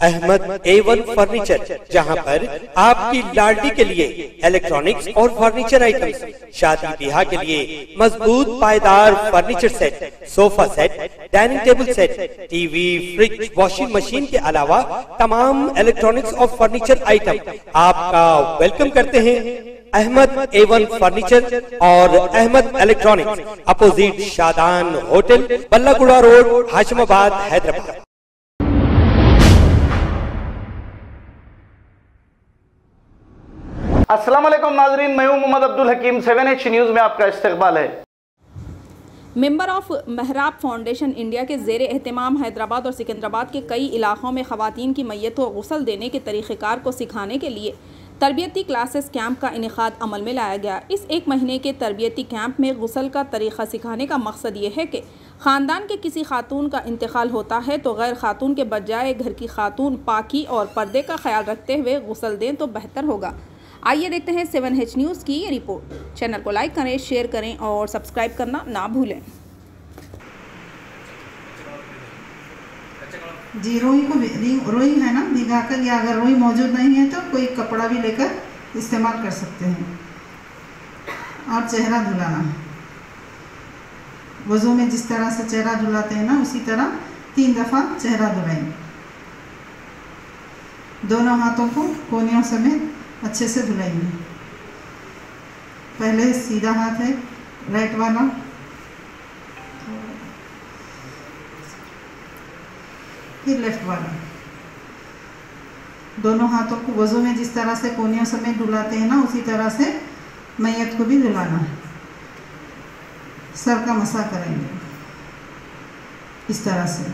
Ahmad A1 furniture, جہاں پر آپ کی لاڈلی کے لیے الیکٹرانکس اور فرنیچر آئٹمز، شادی بیاہ کے لیے مضبوط پائیدار فرنیچر سیٹ، صوفہ set, dining table set, TV, fridge, washing machine کے علاوہ تمام الیکٹرانکس اور فرنیچر آئٹم آپ کا ویلکم کرتے ہیں۔ احمد A1 فرنیچر اور Ahmed electronics, opposite Shadan hotel, بلہ گڑا روڈ، ہاشم آباد، حیدرآباد۔ السلام علیکم ناظرین، میں ہوں محمد عبدالحکیم، 7H نیوز میں آپ کا استقبال ہے۔ ممبر آف محراب فاؤنڈیشن انڈیا کے زیر اہتمام حیدرآباد اور سکندرآباد کے کئی علاقوں میں خواتین کی میت کو غسل دینے کے طریقہ کار کو سکھانے کے لیے تربیتی کلاسز کیمپ کا انعقاد عمل میں لایا گیا۔ اس ایک مہینے کے تربیتی کیمپ میں غسل کا طریقہ سکھانے کا مقصد یہ ہے کہ خاندان کے کسی خاتون کا انتقال ہوتا ہے تو غیر خاتون کے بجائے گھر کی خاتون پاکی اور پردے کا خیال رکھتے ہوئے غسل دیں تو بہتر ہوگا۔ آئیے دیکھتے ہیں 7H نیوز کی یہ رپورٹ۔ چینل کو لائک کریں، شیئر کریں اور سبسکرائب کرنا نہ بھولیں۔ جی روئی کو روئی ہے نا بھگا کر، یا اگر روئی موجود نہیں ہے تو کوئی کپڑا بھی لے کر استعمال کر سکتے ہیں۔ اور چہرہ دھلانا، وضو میں جس طرح سے چہرہ دھلاتے ہیں نا اسی طرح 3 دفعہ چہرہ دھلائیں۔ دونوں ہاتھوں کو کونیوں سمیت اچھے سے دھلائیں گے۔ پہلے سیدھا ہاتھ ہے رائٹ والا، پھر لیفٹ والا۔ دونوں ہاتھوں کو وضو میں جس طرح سے کونیوں سمیت دھلاتے ہیں نا اسی طرح سے میت کو بھی دھلانا ہے۔ سر کا مسح کریں گے اس طرح سے،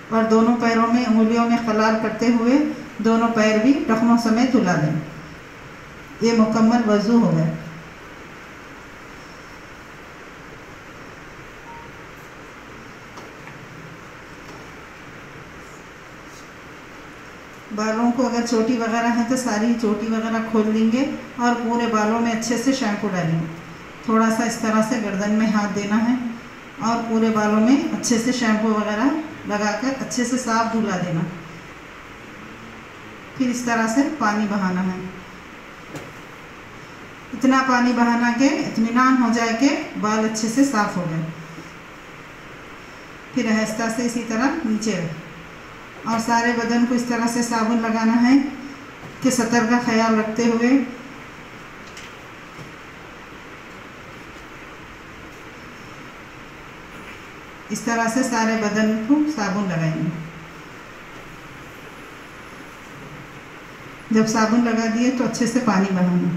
اور دونوں پیروں میں انگلیوں میں خلال کرتے ہوئے دونوں پیر بھی ٹخنوں سمیت دھلا دیں۔ یہ مکمل وضو ہو گئے۔ بالوں کو اگر چوٹی وغیرہ ہے تو ساری چوٹی وغیرہ کھول دیں گے اور پورے بالوں میں اچھے سے شیمپو ڈالیں گے۔ تھوڑا سا اس طرح سے گردن میں ہاتھ دینا ہے اور پورے بالوں میں اچھے سے شیمپو وغیرہ لگا کر اچھے سے صاف دھلا دینا۔ پھر اس طرح سے پانی بہانا ہے، اتنا پانی بہانا کہ اطمینان ہو جائے کہ بال اچھے سے صاف ہو گئے۔ پھر آہستہ سے اسی طرح نیچے رکھ، اور سارے بدن کو اس طرح سے صابن لگانا ہے کہ سطر کا خیال رکھتے ہوئے اس طرح سے سارے بدن کو صابن لگائیں گے۔ جب صابن لگا دیے تو اچھے سے پانی بہانا۔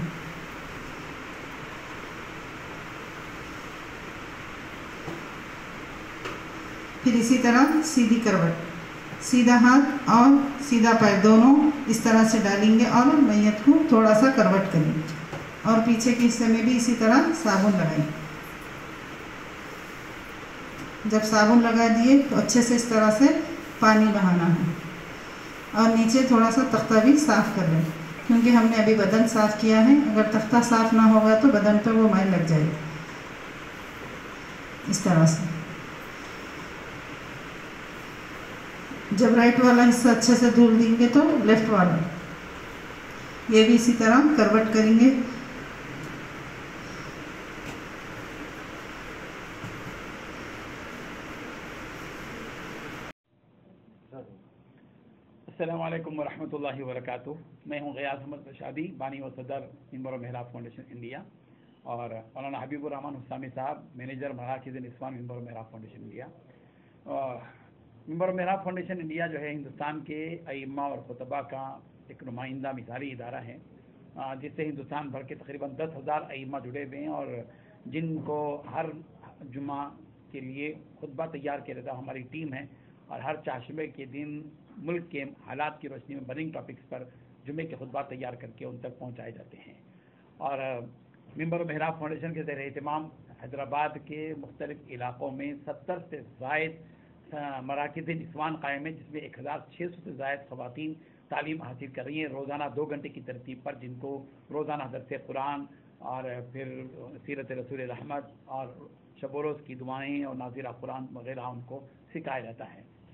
پھر اسی طرح سیدھی کروٹ، سیدھا ہاتھ اور سیدھا پیر دونوں اس طرح سے ڈالیں گے اور میت کو تھوڑا سا کروٹ کریں گے، اور پیچھے کے حصے میں بھی اسی طرح صابن لگائیں۔ جب صابن لگا دیے تو اچھے سے اس طرح سے پانی بہانا ہے، اور نیچے تھوڑا سا تختہ بھی صاف کر لیں، کیونکہ ہم نے ابھی بدن صاف کیا ہے۔ اگر تختہ صاف نہ ہوگا تو بدن پر وہ میل لگ جائے گی۔ اس طرح سے جب رائٹ والا حصہ اچھے سے دھل دیں گے تو لیفٹ والا یہ بھی اسی طرح کروٹ کریں گے۔ السلام علیکم ورحمۃ اللہ وبرکاتہ۔ میں ہوں غیاث احمد رشادی، بانی و صدر ممبر محراب فاؤنڈیشن انڈیا، اور مولانا حبیب الرحمان حسامی صاحب، مینیجر مراکز نسوان ممبر محراب فاؤنڈیشن انڈیا۔ ممبر محراب فاؤنڈیشن انڈیا جو ہے ہندوستان کے ائمہ اور خطبہ کا ایک نمائندہ مثالی ادارہ ہے، جس سے ہندوستان بھر کے تقریباً 10,000 ائمہ جڑے ہوئے ہیں، اور جن کو ہر جمعہ کے لیے خطبہ تیار کیا جاتا ہے ہماری ٹیم ہے، اور ہر چاشمے کے دن ملک کے حالات کی روشنی میں برننگ ٹاپکس پر جمعے کے خطبات تیار کر کے ان تک پہنچائے جاتے ہیں۔ اور ممبر محراب فاؤنڈیشن کے زیر اہتمام حیدرآباد کے مختلف علاقوں میں 70 سے زائد مراکز نسوان قائم ہیں، جس میں 1,600 سے زائد خواتین تعلیم حاصل کر رہی ہیں روزانہ 2 گھنٹے کی ترتیب پر، جن کو روزانہ درس قرآن اور پھر سیرت رسول رحمت اور شب و روز کی دعائیں اور نازلہ قرآن وغیرہ ان کو سکھایا جاتا ہے۔